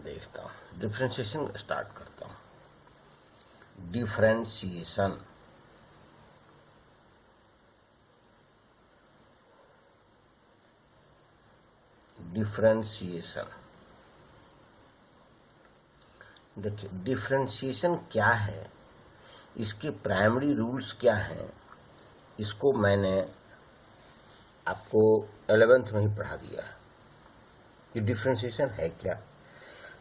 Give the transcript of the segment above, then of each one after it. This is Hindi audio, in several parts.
देखता हूँ, डिफरेंशिएशन स्टार्ट करता हूँ। डिफरेंशिएशन, डिफरेंशिएशन देखिए डिफरेंशिएशन क्या है, इसके प्राइमरी रूल्स क्या हैं, इसको मैंने आपको 11th में ही पढ़ा दिया है कि डिफरेंशिएशन है क्या।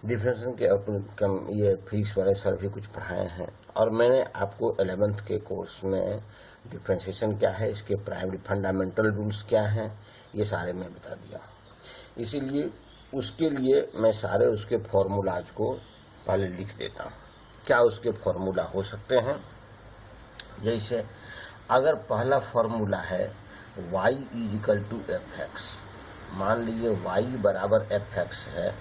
डिफरेंशिएशन के अपन ये फिजिक्स वाले सर भी कुछ पढ़ाए हैं, और मैंने आपको 11th के कोर्स में डिफरेंशिएशन क्या है, इसके प्राइमरी फंडामेंटल रूल्स क्या हैं, ये सारे मैं बता दिया। इसीलिए उसके लिए मैं सारे उसके फॉर्मूलाज को पहले लिख देता हूँ। क्या उसके फॉर्मूला हो सकते हैं, जैसे अगर पहला फॉर्मूला है y = fx, मान लीजिए y बराबर fx है,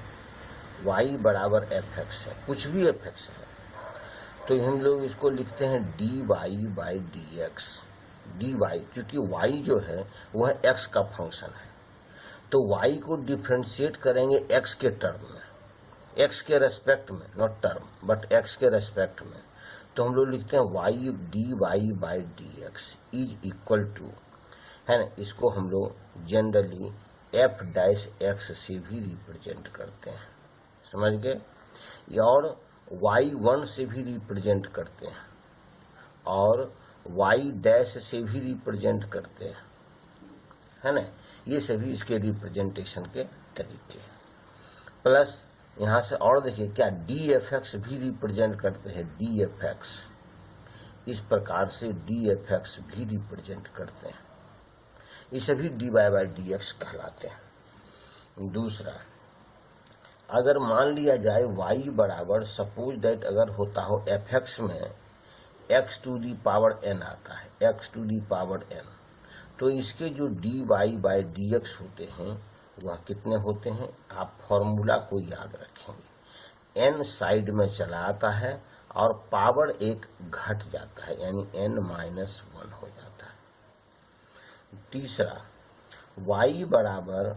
y बराबर fx है, कुछ भी fx है, तो हम लोग इसको लिखते हैं dy/dx। dy क्योंकि y जो है वह x का फंक्शन है, तो y को डिफ्रेंशिएट करेंगे x के टर्म में, x के रेस्पेक्ट में, नॉट टर्म बट x के रेस्पेक्ट में, तो हम लोग लिखते हैं y dy/dx is equal to, है ना, इसको हम लोग जनरली f' से भी रिप्रेजेंट करते हैं, समझ गए, और y1 से भी रिप्रेजेंट करते हैं, और y' से भी रिप्रेजेंट करते हैं, है ना, ये सभी इसके रिप्रेजेंटेशन के तरीके। प्लस यहाँ से और देखिए क्या dfx भी रिप्रेजेंट करते हैं, dfx, इस प्रकार से dfx भी रिप्रेजेंट करते हैं, ये सभी dy/dx कहलाते हैं। दूसरा, अगर मान लिया जाए y बराबर, सपोज दैट अगर होता हो fx में x⁴n आता है, x⁴n, तो इसके जो dy/dx होते हैं वह कितने होते हैं, आप फॉर्मूला को याद रखेंगे, n साइड में चला आता है और पावर एक घट जाता है, यानी n-1 हो जाता है। तीसरा, y बराबर,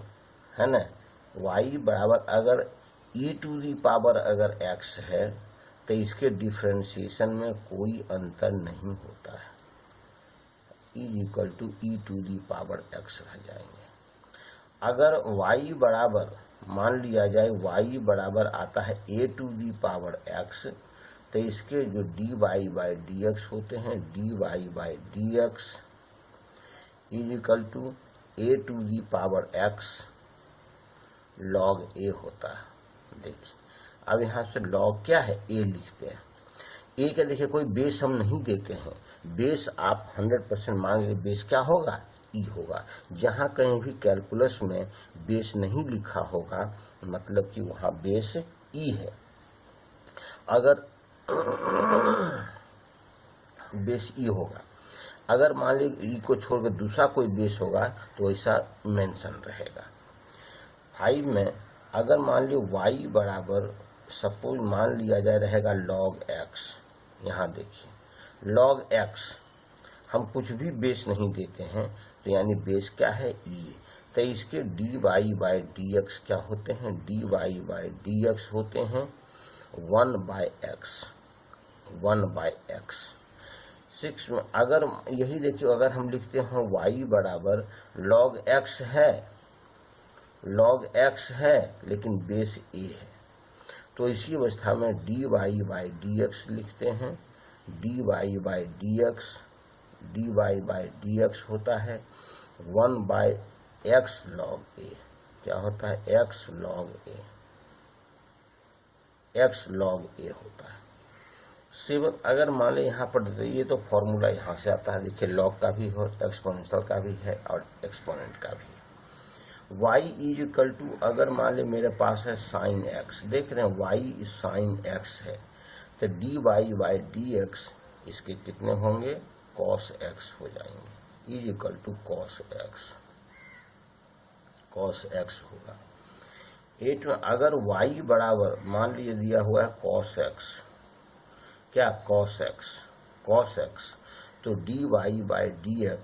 है ना, y बराबर अगर अगर x है तो इसके डिफरेंशिएशन में कोई अंतर नहीं होता है, e⁻x रह जाएंगे। अगर y बराबर, मान लिया जाए y बराबर आता है a⁻x, तो इसके जो dy/dx होते हैं, dy/dx = a⁻x log a होता है। देखिए अब यहाँ से log क्या है, a लिखते हैं। a का देखिए कोई बेस हम नहीं देते हैं, बेस आप 100% मान लीजिए, बेस क्या होगा, e होगा। जहाँ कहीं भी कैलकुलस में बेस नहीं लिखा होगा मतलब कि वहाँ बेस e है। अगर बेस e होगा, अगर मान लीजिए e को छोड़कर दूसरा कोई बेस होगा तो ऐसा मेंशन रहेगा। 5 में अगर मान लीजिए y बराबर, सपोज मान लिया जाए रहेगा log x, यहाँ देखिए log x, हम कुछ भी बेस नहीं देते हैं, तो यानी बेस क्या है, e, तो इसके dy/dx क्या होते हैं, dy/dx होते हैं 1/x। 6 में अगर यही देखिए, अगर हम लिखते हैं y बराबर log x है लेकिन बेस a है, तो इसी अवस्था में dy/dx लिखते हैं, dy/dx होता है 1/x log a, क्या होता है, x log a होता है। 7 अगर मान लें यहाँ पर, ये तो फॉर्मूला यहाँ से आता है, देखिए log का भी हो, एक्सपोनेंशियल का भी है और एक्सपोनेंट का भी है। y = अगर मान लें मेरे पास है sin x, देख रहे हैं y sin x है, तो dy/dx इसके कितने होंगे, cos x हो जाएंगे, cos x होगा। 8 में अगर y बराबर, मान लीजिए दिया हुआ है cos x, क्या cos x, तो dy/dx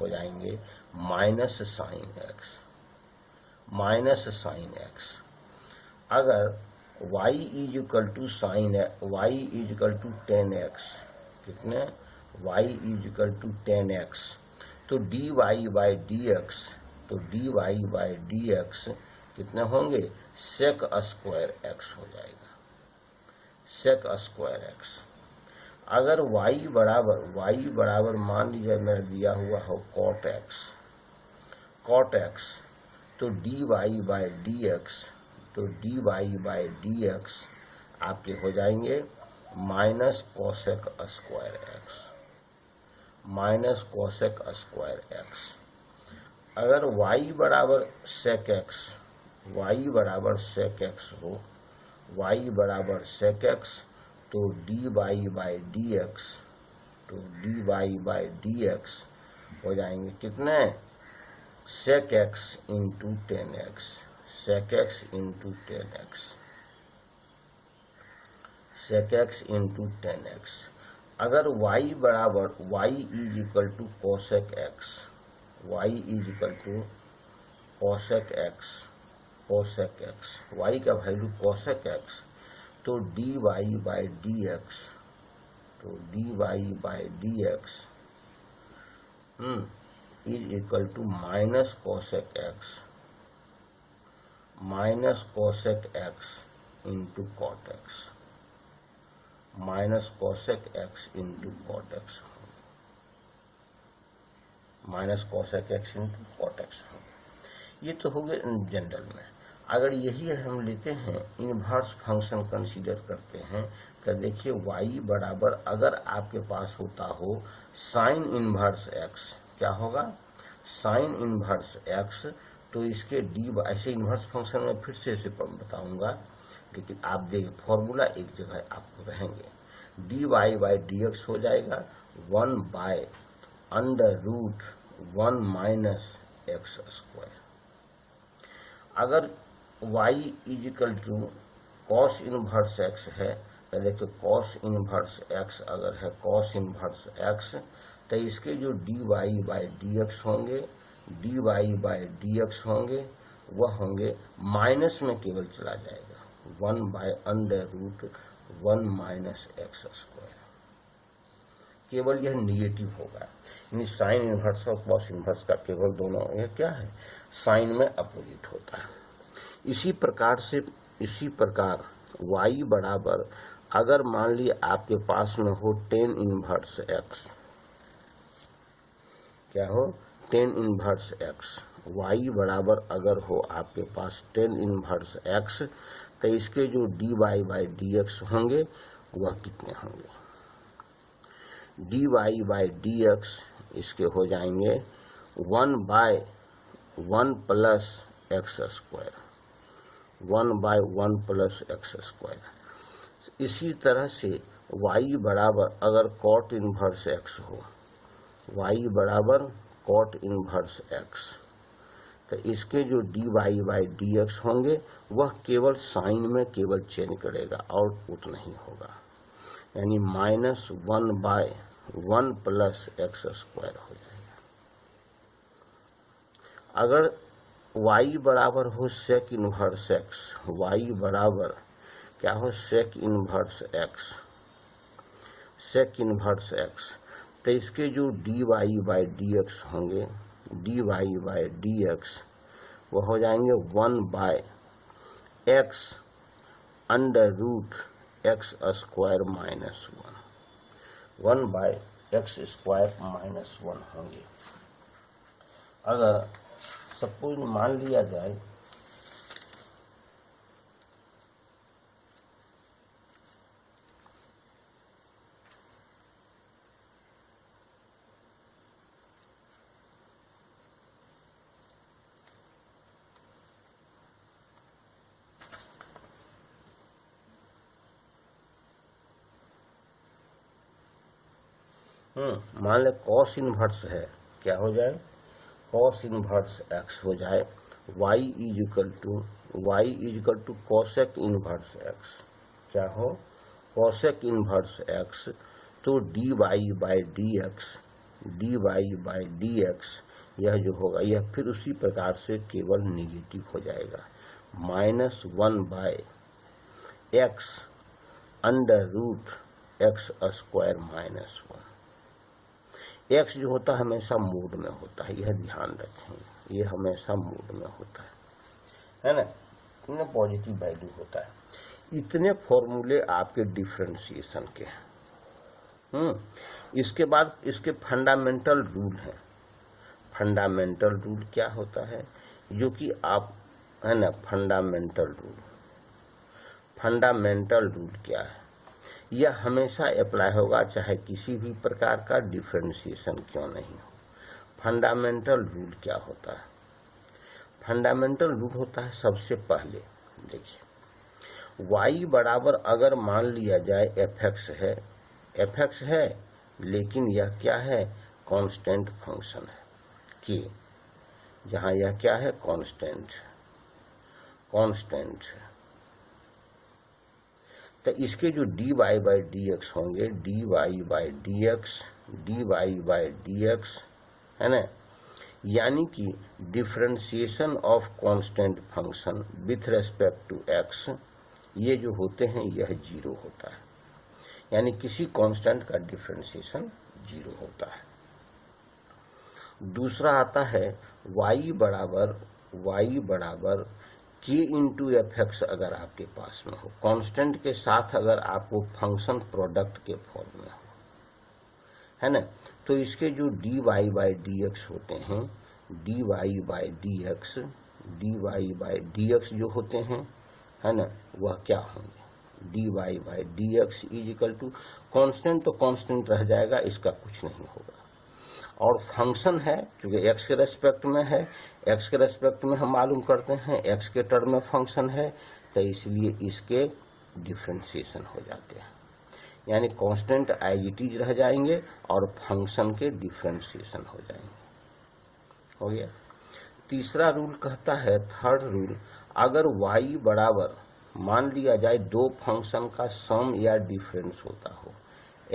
हो जाएंगे -sin x, minus sine x. अगर y is equal to sine y is equal to 10x, कितने y is equal to 10x, तो dy बाई dx, तो dy बाई dx कितने होंगे सेक स्क्वायर x हो जाएगा, सेक स्क्वायर x। अगर y बराबर मान लीजिए मेरा दिया हुआ हो cot x, तो dy बाई dx, तो dy बाई dx आपके हो जाएंगे minus cosec square x, minus cosec square x। अगर y बराबर सेक x, y बराबर सेक x हो, y बराबर सेक x, तो dy बाई dx, तो dy बाई dx हो जाएंगे कितने sec x into 10x, sec x into 10x, sec x into 10x। अगर y बराबर y is equal to cosec x, y is equal to cosec x, cosec x, y का वैल्यू कोसेक x, तो dy बाई dx, तो dy by dx is equal to minus cosec x, minus cosec x into cot x, minus cosec x into cot x, minus cosec x into cot x। ये तो हो गए जनरल में। अगर यही हम लेते हैं इनवर्स फंक्शन कंसीडर करते हैं, तो देखिए y बराबर अगर आपके पास होता हो साइन इनवर्स x, क्या होगा साइन इनवर्स x, तो इसके डी ऐसे इनवर्स फंक्शन में फिर से इसे बताऊंगा, लेकिन आप देखिए फॉर्मूला एक जगह आपको रहेंगे, dy बाई dx हो जाएगा 1 by under root 1 minus x square. अगर y is equal to cos inverse x है, तो देखिए कॉस इनवर्स x अगर है कॉस इनवर्स x, तो इसके जो dy बाई dx होंगे, dy बाई dx होंगे, वह होंगे माइनस में केवल चला जाएगा 1 by under root 1 minus x square, केवल यह निगेटिव होगा। यानी साइन इनवर्स और कॉस इनवर्स का केवल दोनों यह क्या है साइन में अपोजिट होता है। इसी प्रकार y बराबर अगर मान लीजिए आपके पास में हो 10 इनवर्स x, क्या हो 10 इनवर्स x, y बराबर अगर हो आपके पास 10 इनवर्स x, तो इसके जो dy बाई dx होंगे वह कितने होंगे, dy बाई dx इसके हो जाएंगे 1 by 1 plus x square, 1 by 1 plus x square. इसी तरह से y बराबर अगर कॉट इनवर्स x हो, y बराबर कॉट इनवर्स x, तो इसके जो dy बाई dx होंगे वह केवल साइन में केवल चेंज करेगा और उतना ही होगा, यानी minus 1 by 1 plus x square हो जाएगा। अगर y बराबर हो सेक इनवर्स x, y बराबर क्या हो sec inverse x, sec inverse x, तो इसके जो dy बाई dx होंगे, dy बाई dx वो हो जाएंगे 1 by x under root x square minus 1 by x square minus 1 होंगे। अगर सपोज मान लिया जाए मान ले कॉस इनवर्स है, क्या हो जाए कॉस इनवर्स x हो जाए, y is equal to cosec inverse x, क्या हो कोसेक इनवर्स x, तो dy by dx, dy by dx यह जो होगा यह फिर उसी प्रकार से केवल निगेटिव हो जाएगा। -1/x √x² -1। x जो होता है हमेशा मूड में होता है, यह ध्यान रखें, ये हमेशा मूड में होता है ना, इनमें पॉजिटिव वैल्यू होता है। इतने फॉर्मूले आपके डिफरेंशिएशन के हैं। इसके बाद इसके फंडामेंटल रूल हैं। फंडामेंटल रूल क्या होता है, जो कि आप है ना, फंडामेंटल रूल क्या है, यह हमेशा अप्लाई होगा चाहे किसी भी प्रकार का डिफरेंशिएशन क्यों नहीं हो। फंडामेंटल रूल क्या होता है, फंडामेंटल रूल होता है सबसे पहले देखिए, y बराबर अगर मान लिया जाए fx है लेकिन यह क्या है, कांस्टेंट फंक्शन है कि जहां यह क्या है, कांस्टेंट है, तो इसके जो dy/dx होंगे, dy/dx है ना, यानी कि differentiation of constant function with respect to x, ये जो होते हैं यह 0 होता है, यानी किसी कांस्टेंट का डिफरेंशिएशन 0 होता है। दूसरा आता है y बराबर k इंटू fx, अगर आपके पास में हो, कांस्टेंट के साथ अगर आपको फंक्शन प्रोडक्ट के फॉर्म में हो, है ना, तो इसके जो dy/dx होते हैं, dy/dx जो होते हैं, है ना, वह क्या होंगे, dy/dx is equal to constant, तो कांस्टेंट रह जाएगा, इसका कुछ नहीं होगा। और फंक्शन है क्योंकि x के रेस्पेक्ट में है, x के रेस्पेक्ट में हम मालूम करते हैं x के टर्म में फंक्शन है, तो इसलिए इसके डिफरेंशिएशन हो जाते हैं, यानी कांस्टेंट एज इट इज रह जाएंगे और फंक्शन के डिफरेंशिएशन हो जाएंगे। हो गया। तीसरा रूल कहता है, थर्ड रूल, अगर y बराबर मान लिया जाए दो फंक्शन का सम या डिफरेंस होता हो,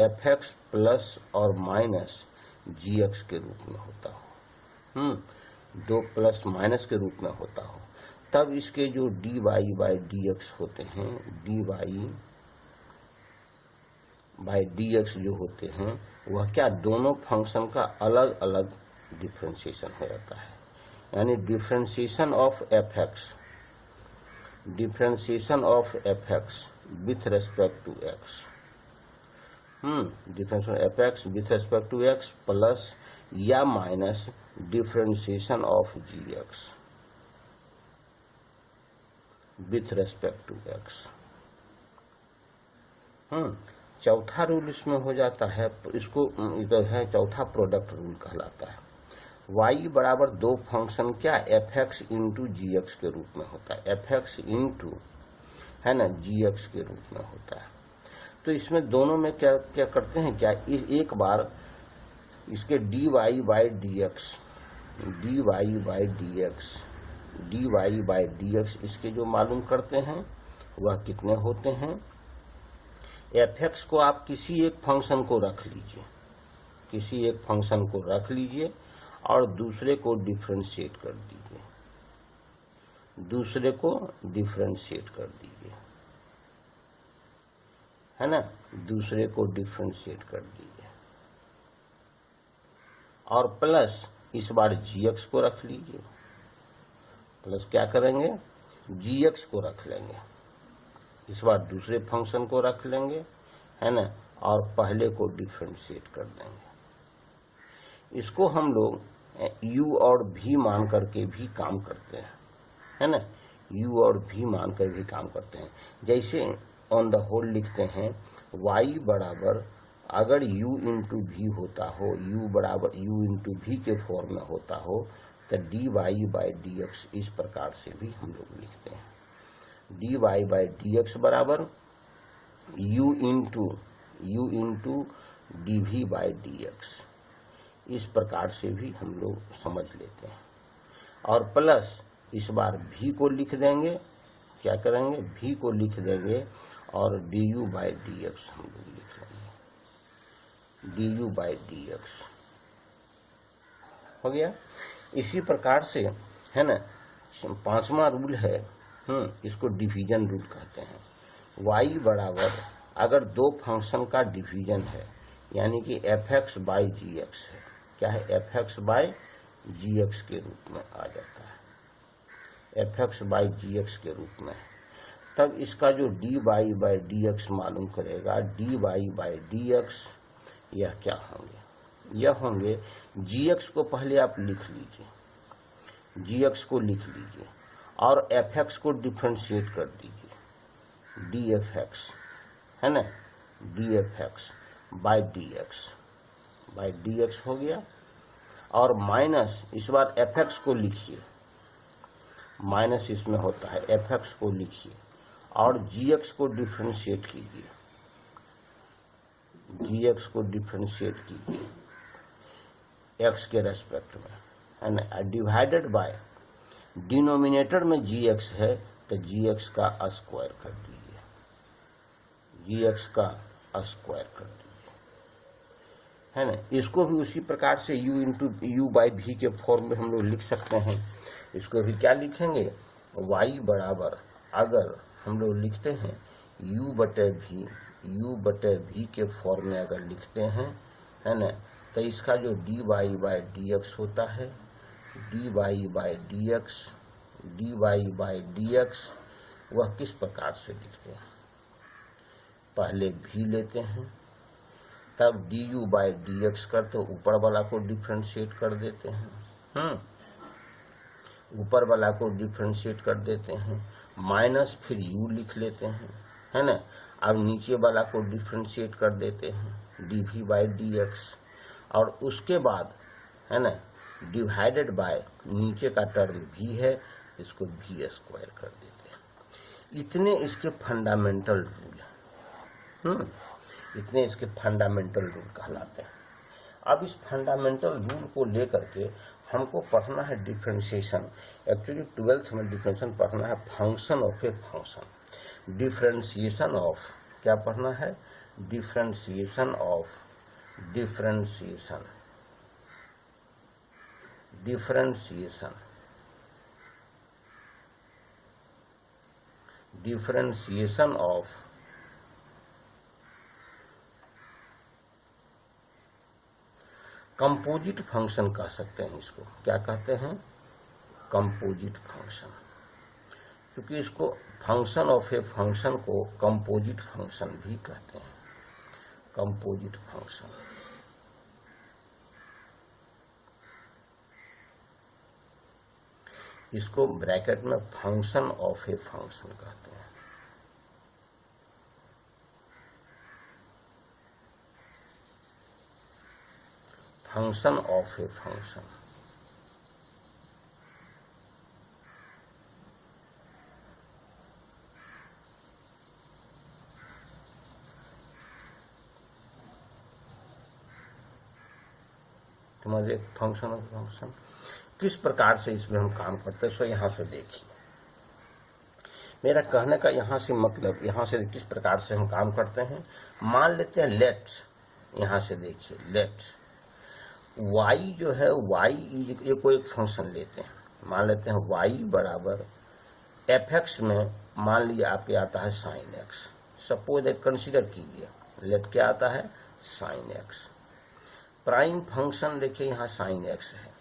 fx प्लस और माइनस gx के रूप में होता हो, दो प्लस माइनस के रूप में होता हो, तब इसके जो dy/dx होते हैं, dy/dx जो होते हैं वह क्या, दोनों फंक्शन का अलग अलग डिफरेंशिएशन हो जाता है, यानी differentiation of fx with respect to x, differentiation fx with respect to x plus या minus differentiation of gx with respect to x। चौथा रूल इसमें हो जाता है, इसको इधर है चौथा प्रोडक्ट रूल कहलाता है। y बराबर दो फंक्शन क्या, fx इंटू gx के रूप में होता है, fx इंटू है ना gx के रूप में होता है। तो इसमें दोनों में क्या क्या करते हैं, क्या एक बार इसके dy/dx इसके जो मालूम करते हैं वह कितने होते हैं, fx को आप किसी एक फंक्शन को रख लीजिए, और दूसरे को डिफरेंशिएट कर दीजिए, है ना, दूसरे को डिफरेंशिएट कर दीजिए, और प्लस इस बार gx को रख लीजिए, प्लस क्या करेंगे, gx को रख लेंगे, इस बार दूसरे फंक्शन को रख लेंगे, है ना, और पहले को डिफरेंशिएट कर देंगे। इसको हम लोग u और v मान करके भी काम करते हैं, है ना, u और v मान कर भी काम करते हैं। जैसे ऑन द होल लिखते हैं, y बराबर अगर u इंटू v होता हो, u बराबर u इंटू v के फॉर्म में होता हो, तो dy/dx इस प्रकार से भी हम लोग लिखते हैं, dy/dx बराबर u इंटू dv/dx, इस प्रकार से भी हम लोग समझ लेते हैं। और प्लस इस बार v को लिख देंगे, क्या करेंगे, v को लिख देंगे और du/dx हम लोग लिख लेंगे, du/dx हो गया। इसी प्रकार से है ना, पांचवा रूल है, इसको डिवीजन रूल कहते हैं। y बराबर अगर दो फंक्शन का डिवीजन है, यानी कि fx बाई जी एक्स है, क्या है, fx बाई जी एक्स के रूप में आ जाता है, fx बाई जी एक्स के रूप में, तब इसका जो dy बाई डी एक्स मालूम करेगा, dy बाई डी एक्स, यह क्या होंगे, यह होंगे gx को पहले आप लिख लीजिए, gx को लिख लीजिए और fx को डिफ्रेंशिएट कर दीजिए, dfx है ना, dfx बाई dx हो गया, और माइनस इस बार fx को लिखिए, माइनस इसमें होता है, fx को लिखिए और gx को डिफ्रेंशिएट कीजिए, gx को डिफ्रेंशिएट कीजिए x के रेस्पेक्ट में, है ना, डिवाइडेड बाय डिनोमिनेटर में gx है तो gx का स्क्वायर कर दीजिए, gx का स्क्वायर कर दीजिए, है ना। इसको भी उसी प्रकार से u इंटू यू बाई भी के फॉर्म में हम लोग लिख सकते हैं। इसको भी क्या लिखेंगे, y बराबर अगर हम लोग लिखते हैं u बटे भी के फॉर्म में अगर लिखते हैं, है ना, तो इसका जो dy बाई डी एक्स होता है, dy बाई डी एक्स वह किस प्रकार से लिखते हैं, पहले भी लेते हैं, तब du बाई डी एक्स करते, ऊपर वाला को डिफ्रेंशिएट कर देते हैं, ऊपर वाला को डिफ्रेंशिएट कर देते हैं, माइनस फिर u लिख लेते हैं, है ना। अब नीचे वाला को डिफ्रेंशिएट कर देते हैं, dv बाई डी एक्स, और उसके बाद है ना डिवाइडेड बाय नीचे का टर्म भी है, इसको भी स्क्वायर कर देते हैं। इतने इसके फंडामेंटल रूल हैं, इतने इसके फंडामेंटल रूल कहलाते हैं। अब इस फंडामेंटल रूल को लेकर के हमको पढ़ना है डिफरेंशिएशन। एक्चुअली 12th में डिफरेंशिएशन पढ़ना है, function of a function, differentiation of, क्या पढ़ना है, differentiation of, differentiation of composite function कह सकते हैं इसको, क्या कहते हैं, कंपोजिट फंक्शन, क्योंकि इसको फंक्शन ऑफ ए फंक्शन को कंपोजिट फंक्शन भी कहते हैं, कंपोजिट फंक्शन। इसको ब्रैकेट में फंक्शन ऑफ ए फंक्शन कहते हैं। फंक्शन ऑफ ए फंक्शन, तुम्हारे फंक्शन ऑफ फंक्शन किस प्रकार से इसमें हम काम करते हैं, सो यहां से देखिए। मेरा कहने का यहां से मतलब, यहां से किस प्रकार से हम काम करते हैं, मान लेते हैं लेट, यहां से देखिए लेट y जो है, y ये कोई एक फंक्शन लेते हैं, मान लेते हैं y बराबर fx में मान लीजिए आपके आता है sin x, सपोज एक कंसीडर कीजिए, लेट क्या आता है, sin x, प्राइम फंक्शन देखिए यहाँ sin x है,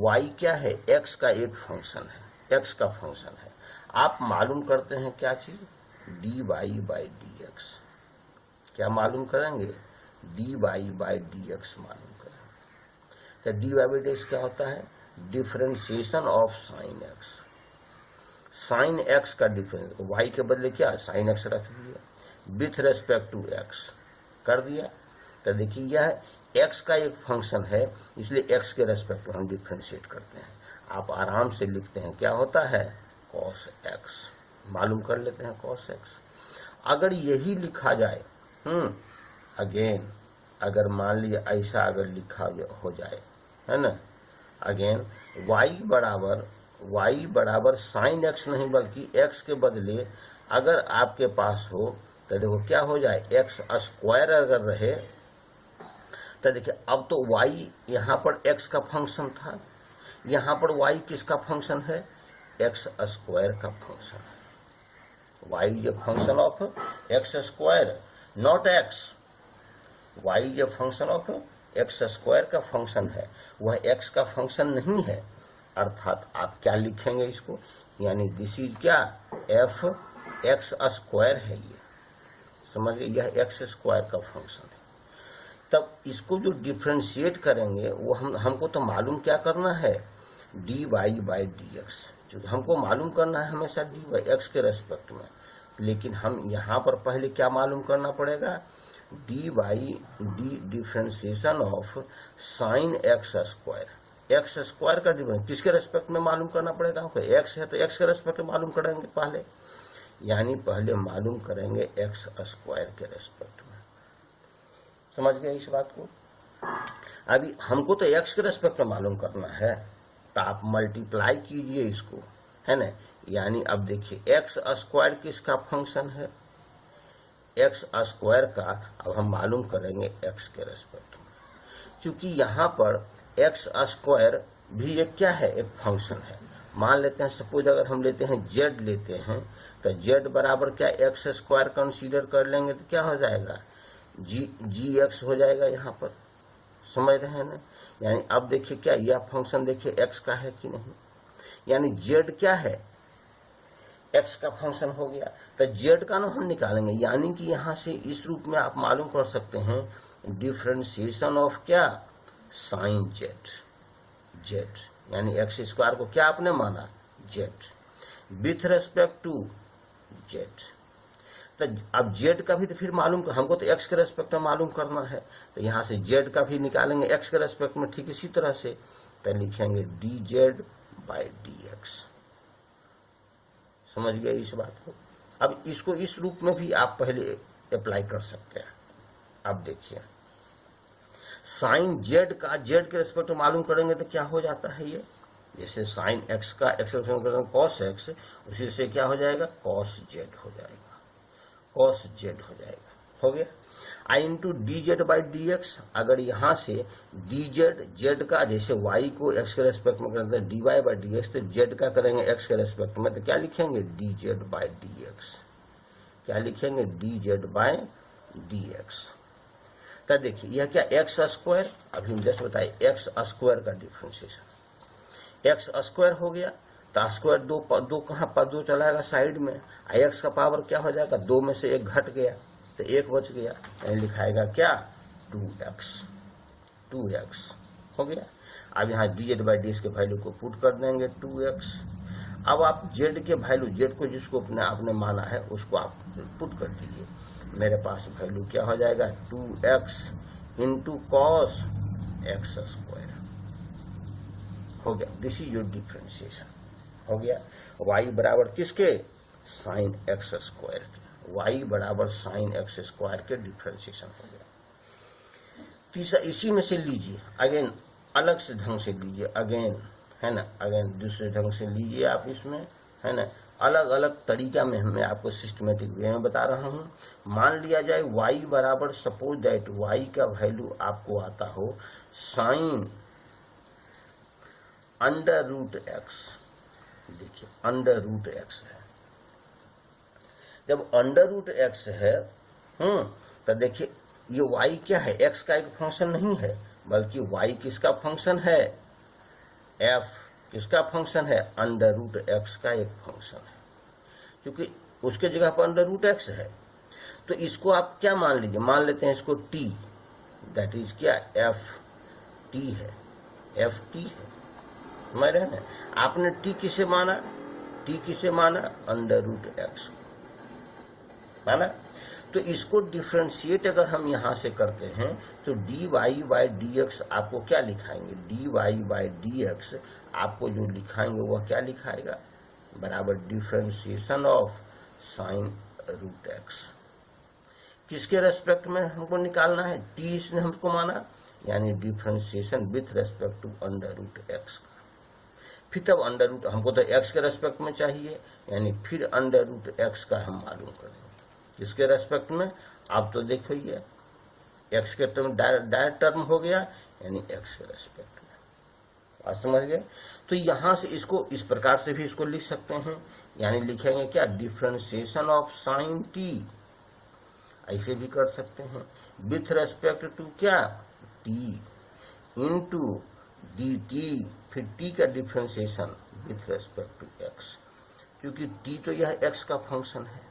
y क्या है, x का एक फंक्शन है, x का फंक्शन है, आप मालूम करते हैं क्या चीज, dy बाई डी एक्स, क्या मालूम करेंगे, dy बाई डी एक्स मालूम करेंगे। तो dy बाई डी एक्स क्या होता है, differentiation of sine x, sine x का डिफरेंस, y के बदले क्या साइन एक्स रख दिया, विथ रेस्पेक्ट टू x कर दिया। तो देखिए यह x का एक फंक्शन है, इसलिए x के रेस्पेक्ट में हम डिफरेंशिएट करते हैं, आप आराम से लिखते हैं क्या होता है, cos x, मालूम कर लेते हैं cos x। अगर यही लिखा जाए, अगेन अगर मान लीजिए ऐसा अगर लिखा हो जाए, है ना, अगेन y बराबर साइन x नहीं बल्कि x के बदले अगर आपके पास हो तो देखो क्या हो जाए, x स्क्वायर अगर रहे तो देखिए अब तो y यहाँ पर x का फंक्शन था, यहाँ पर y किसका फंक्शन है? एक्स स्क्वायर का फंक्शन है। y is a function of x square, not x. y is a function of x square का फंक्शन है, वह x का फंक्शन नहीं है। अर्थात आप क्या लिखेंगे इसको, यानी दिस इज क्या, एफ एक्स स्क्वायर है। ये समझिए, यह एक्स स्क्वायर का फंक्शन है। तब इसको जो डिफ्रेंशिएट करेंगे वो हमको तो मालूम क्या करना है, d y by d x. जो हमको मालूम करना है हमेशा डी वाई एक्स के रेस्पेक्ट में, लेकिन हम यहाँ पर पहले क्या मालूम करना पड़ेगा, d y d differentiation of sine x square. X square का डिफरेंस किसके रेस्पेक्ट में मालूम करना पड़ेगा हमको, एक्स है तो एक्स के रेस्पेक्ट में मालूम करेंगे पहले, यानी पहले मालूम करेंगे एक्स स्क्वायर के रेस्पेक्ट में। समझ गए इस बात को? अभी हमको तो एक्स के रेस्पेक्ट में मालूम करना है, तो आप मल्टीप्लाई कीजिए इसको, है ना। यानी अब देखिए एक्स स्क्वायर किसका फंक्शन है, एक्स स्क्वायर का अब हम मालूम करेंगे एक्स के रेस्पेक्ट में। क्योंकि यहाँ पर एक्स स्क्वायर भी एक क्या है, एक फंक्शन है। मान लेते हैं, सपोज अगर हम लेते हैं जेड लेते हैं, तो जेड बराबर क्या एक्स स्क्वायर कंसीडर कर लेंगे तो क्या हो जाएगा, जी एक्स हो जाएगा यहाँ पर। समझ रहे हैं ना। यानी अब देखिए क्या यह फंक्शन देखिए एक्स का है कि नहीं, यानी जेड क्या है, एक्स का फंक्शन हो गया। तो जेड का ना हम निकालेंगे, यानी कि यहाँ से इस रूप में आप मालूम कर सकते हैं डिफरेंशिएशन ऑफ क्या, साइन जेड। जेड यानी एक्स स्क्वायर को क्या आपने माना, z, with respect to z. तो अब जेड का भी तो फिर मालूम, हमको तो एक्स के रेस्पेक्ट में मालूम करना है, तो यहाँ से जेड का भी निकालेंगे एक्स के रेस्पेक्ट में। ठीक इसी तरह से तो लिखेंगे d z by d x. समझ गए इस बात को? अब इसको इस रूप में भी आप पहले अप्लाई कर सकते हैं। अब देखिए साइन जेड का जेड के रेस्पेक्ट में मालूम करेंगे तो क्या हो जाता है, ये जैसे साइन एक्स का एक्स के रेस्पेक्ट में कॉस एक्स, उसी से क्या हो जाएगा, कॉस जेड हो जाएगा, कॉस जेड हो जाएगा, हो गया। I into d z by d x. अगर यहाँ से डी जेड का जैसे वाई को एक्स के रेस्पेक्ट में करते हैं d y by d x, तो जेड का करेंगे एक्स के रेस्पेक्ट में, तो क्या लिखेंगे d z by d x. क्या लिखेंगे, d z by d x. तो देखिए यह क्या एक्स स्क्वायर, अभी हम जैसे बताए एक्स स्क्वायर का डिफ्रेंशिएशन, एक्स स्क्वायर हो गया तो स्क्वायर दो कहाँ पर, दो चलाएगा साइड में, एक्स का पावर क्या हो जाएगा, दो में से एक घट गया तो एक बच गया, यानी लिखाएगा क्या 2x, 2x हो गया। अब यहाँ D z by d x के वैल्यू को पुट कर देंगे 2x। अब आप जेड के वैल्यू, जेड को जिसको आपने माना है उसको आप पुट कर दीजिए। मेरे पास वैल्यू क्या हो जाएगा 2x into cos x square हो गया। दिस इज योर डिफ्रेंशिएशन हो गया। y बराबर किसके, साइन एक्स स्क्वायर के, y बराबर साइन एक्स स्क्वायर के डिफ्रेंशिएशन हो गया। तीसरा इसी में से लीजिए, अगेन अलग से ढंग से लीजिए, अगेन है ना, अगेन दूसरे ढंग से लीजिए आप इसमें, है ना। अलग अलग तरीका में मैं आपको सिस्टमेटिक वे में बता रहा हूं। मान लिया जाए y बराबर, सपोज दैट y का वैल्यू आपको आता हो साइन अंडर रूट एक्स। देखिए अंडर रूट एक्स है, जब अंडर रूट एक्स है तो देखिए ये y क्या है, x का एक फंक्शन नहीं है, बल्कि y किसका फंक्शन है, f किसका फंक्शन है, अंडर रूट एक्स का एक फंक्शन है। क्योंकि उसके जगह पर अंडर रूट एक्स है, तो इसको आप क्या मान लीजिए, मान लेते हैं इसको t, दैट इज क्या f t है, f t है। समझ रहे हैं, आपने t किसे माना, t किसे माना, अंडर रूट एक्स माना। तो इसको डिफ्रेंशिएट अगर हम यहां से करते हैं तो d y by d x आपको क्या लिखाएंगे, d y by d x आपको जो लिखाएंगे वह क्या लिखाएगा, बराबर differentiation of sine root x. किसके रेस्पेक्ट में हमको निकालना है, टी इसने हमको माना, यानी differentiation with respect to under root x का। फिर तब अंडर रूट हमको तो एक्स के रेस्पेक्ट में चाहिए, यानी फिर अंडर रूट एक्स का हम मालूम करेंगे। किसके रेस्पेक्ट में, आप तो देखिए एक्स के टर्म डायरेक्ट टर्म हो गया, यानी एक्स के रेस्पेक्ट में, बात समझ गए। तो यहां से इसको इस प्रकार से भी इसको लिख सकते हैं, यानी लिखेंगे क्या, डिफरेंशिएशन ऑफ साइन टी, ऐसे भी कर सकते हैं, विथ रेस्पेक्ट टू क्या, टी इनटू डी टी, फिर टी का differentiation with respect to x, क्योंकि टी तो यह एक्स का फंक्शन है।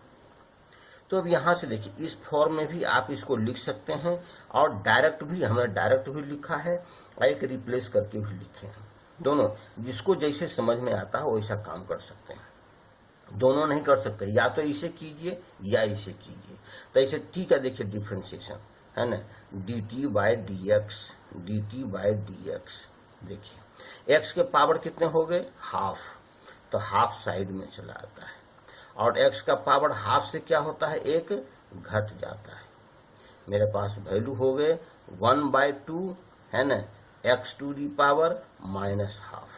तो अब यहां से देखिए इस फॉर्म में भी आप इसको लिख सकते हैं, और डायरेक्ट भी, हमने डायरेक्ट भी लिखा है और एक रिप्लेस करके भी लिखे हैं, दोनों जिसको जैसे समझ में आता है वैसा काम कर सकते हैं। दोनों नहीं कर सकते, या तो इसे कीजिए या इसे कीजिए। तो इसे टी का देखिए डिफरेंशिएशन है ना, d t by d x, d t by d x. देखिए एक्स के पावर कितने हो गए, हाफ, तो हाफ साइड में चला आता है, और x का पावर हाफ से क्या होता है, एक घट जाता है। मेरे पास वैल्यू हो गए 1/2 है ना, x to the power minus half,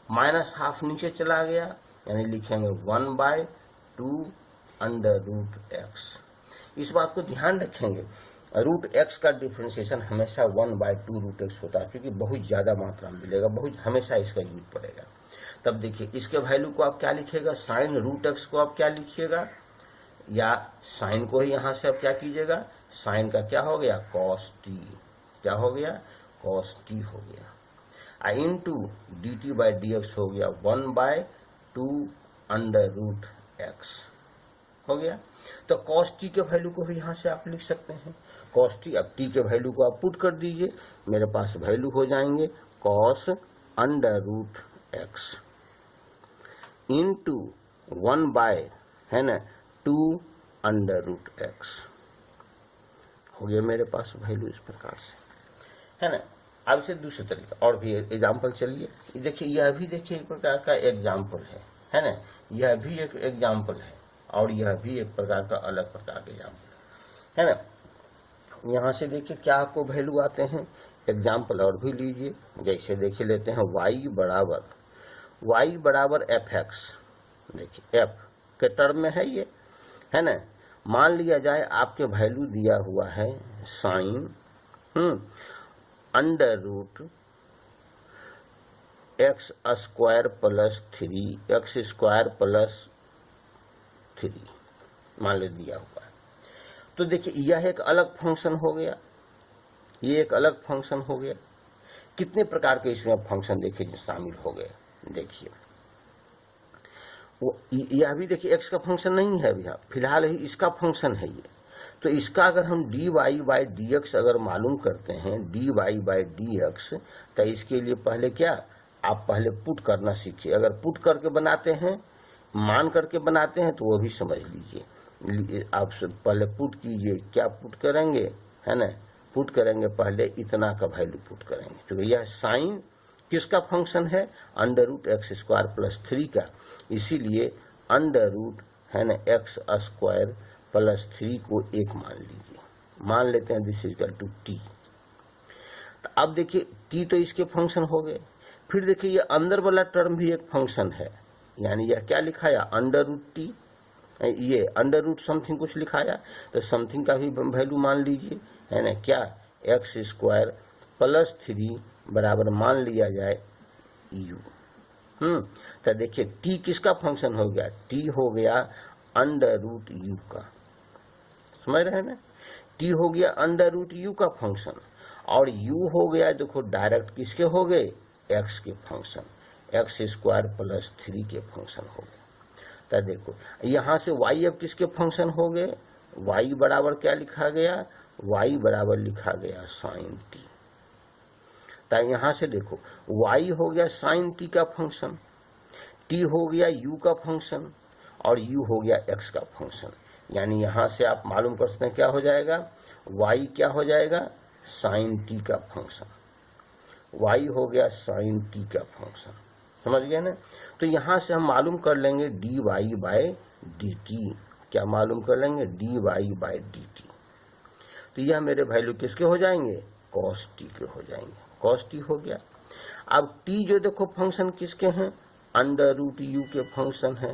minus half नीचे चला गया, यानी लिखेंगे 1/2 अंडर रूट एक्स। इस बात को ध्यान रखेंगे, रूट एक्स का डिफरेंशिएशन हमेशा 1/2 रूट एक्स होता है, क्योंकि बहुत ज्यादा मात्रा में मिलेगा, बहुत हमेशा इसका यूज पड़ेगा। तब देखिए इसके वैल्यू को आप क्या लिखिएगा, साइन रूट एक्स को आप क्या लिखिएगा, या साइन को ही यहां से आप क्या कीजिएगा, साइन का क्या हो गया, कॉस टी, क्या हो गया, कॉस टी हो गया, into d t by d x हो गया 1/2 अंडर रूट एक्स हो गया। तो कॉस टी के वैल्यू को भी यहां से आप लिख सकते हैं, कॉस टी, अब टी के वैल्यू को आप पुट कर दीजिए, मेरे पास वैल्यू हो जाएंगे cos under root x into 1 है ना 2 अंडर रूट एक्स हो गया मेरे पास वैल्यू इस प्रकार से, है ना। अब इसे दूसरे तरीके और भी एग्जाम्पल चलिए, देखिए यह भी देखिए एक प्रकार का एग्जाम्पल है ना, यह भी एक एग्जाम्पल है, और यह भी एक प्रकार का अलग प्रकार का एग्जाम्पल है ना। यहाँ से देखिए क्या आपको वैल्यू आते हैं, एग्जाम्पल और भी लीजिए, जैसे देखिए लेते हैं y बराबर एफ एक्स, देखिए एफ के टर्म में है ये, है ना। मान लिया जाए आपके वैल्यू दिया हुआ है sine under root x square plus 3 x square plus 3 मान ले दिया हुआ है। तो देखिए यह एक अलग फंक्शन हो गया, ये एक अलग फंक्शन हो गया। कितने प्रकार के इसमें फंक्शन देखिए जो शामिल हो गए, देखिए यह भी देखिए एक्स का फंक्शन नहीं है अभी, फिलहाल ही इसका फंक्शन है ये। तो इसका अगर हम d y by d x अगर मालूम करते हैं, d y by d x, तो इसके लिए पहले क्या, आप पहले पुट करना सीखिए। अगर पुट करके बनाते हैं, मान करके बनाते हैं, तो वो भी समझ लीजिए। आप पहले पुट कीजिए, क्या पुट करेंगे, है ना, पुट करेंगे पहले इतना का वैल्यू पुट करेंगे, क्योंकि यह साइन किसका फंक्शन है, under root x square plus 3 का, इसीलिए अंडर रूट है ना एक्स स्क्वायर प्लस 3 को 1 मान लीजिए, मान लेते हैं this is equal to t. तो अब देखिए टी तो इसके फंक्शन हो गए, फिर देखिए ये अंदर वाला टर्म भी एक फंक्शन है, यानी यह क्या लिखाया, अंडर रूट टी, ये अंडर रूट समथिंग कुछ लिखाया, तो समथिंग का भी वैल्यू मान लीजिए, है ना, क्या एक्स स्क्वायर प्लस 3 बराबर मान लिया जाए यू। तो देखिए टी किसका फंक्शन हो गया, टी हो गया अंडर रूट यू का, समझ रहे हैं ना, टी हो गया अंडर रूट यू का फंक्शन, और यू हो गया देखो डायरेक्ट किसके हो गए, एक्स के फंक्शन, एक्स स्क्वायर प्लस 3 के फंक्शन हो गए। तो देखो यहां से y अब किसके फंक्शन हो गए, y बराबर क्या लिखा गया, y बराबर लिखा गया साइन टी। तो यहां से देखो y हो गया साइन टी का फंक्शन, t हो गया u का फंक्शन, और u हो गया x का फंक्शन, यानी यहां से आप मालूम कर सकते हैं क्या हो जाएगा, y क्या हो जाएगा, साइन टी का फंक्शन, y हो गया साइन टी का फंक्शन, समझ गए ना। तो यहां से हम मालूम कर लेंगे d y by d t, क्या मालूम कर लेंगे, d y by d t. तो यह मेरे वैल्यू किसके हो जाएंगे, कॉस टी के हो जाएंगे, कॉस टी हो गया। अब टी जो देखो फंक्शन किसके हैं, अंडर रूट यू के फंक्शन है,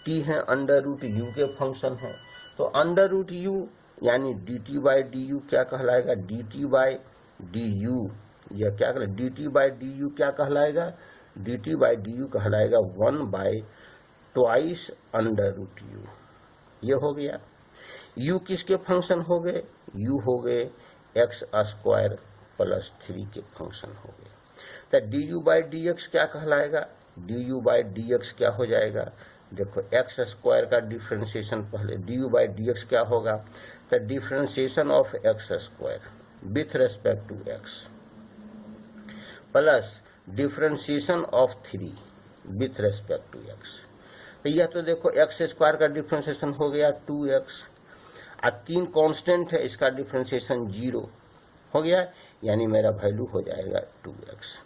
टी है अंडर रूट यू के फंक्शन है। तो अंडर रूट यू यानी D t by d you क्या कहलाएगा, D t by d you, यह क्या कहलाएगा, D t by d you क्या कहलाएगा, D t by d you कहलाएगा 1/2 अंडर रूट यू। ये हो गया। u किसके फंक्शन हो गए, u हो गए x स्क्वायर प्लस 3 के फंक्शन हो गए। तो d u by d x क्या कहलाएगा, d u by d x क्या हो जाएगा, देखो एक्स स्क्वायर का डिफ्रेंशिएशन पहले, d u by d x क्या होगा, तो differentiation of x square with respect to x plus differentiation of 3 with respect to x. तो यह तो देखो एक्स स्क्वायर का डिफ्रेंशिएशन हो गया 2x, अब 3 कांस्टेंट है, इसका डिफ्रेंशिएशन 0 हो गया, यानी मेरा वैल्यू हो जाएगा 2x।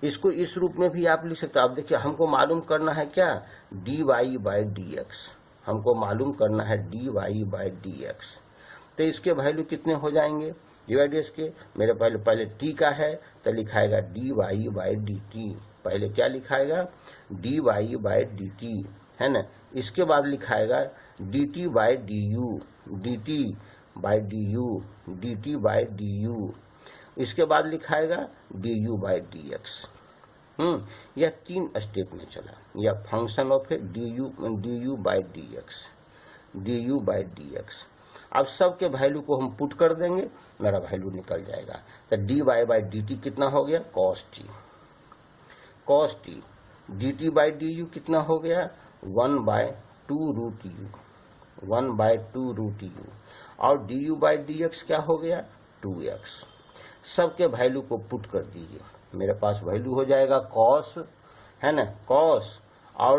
इसको इस रूप में भी आप लिख सकते हो। आप देखिए हमको मालूम करना है क्या, dy बाई डी एक्स, हमको मालूम करना है dy बाई डी एक्स। तो इसके वैल्यू कितने हो जाएंगे डिवाइड के, मेरे पहले t का है तो लिखाएगा dy बाई डी टी, पहले क्या लिखाएगा dy बाई डी टी है ना, इसके बाद लिखाएगा dt by d u, dt by d u, dt by d u, इसके बाद लिखाएगा d u by d x. यह 3 स्टेप में चला, यह function of d u by d x, d u by d x. अब सबके वैल्यू को हम पुट कर देंगे, मेरा वैल्यू निकल जाएगा। तो d y by d t कितना हो गया cos t, cos t, d t by d u कितना हो गया 1/2 रूट यू, 1/2 रूट यू, और d u by d x क्या हो गया 2x। सबके वैल्यू को पुट कर दीजिए, मेरे पास वैल्यू हो जाएगा कॉस, है ना, कॉस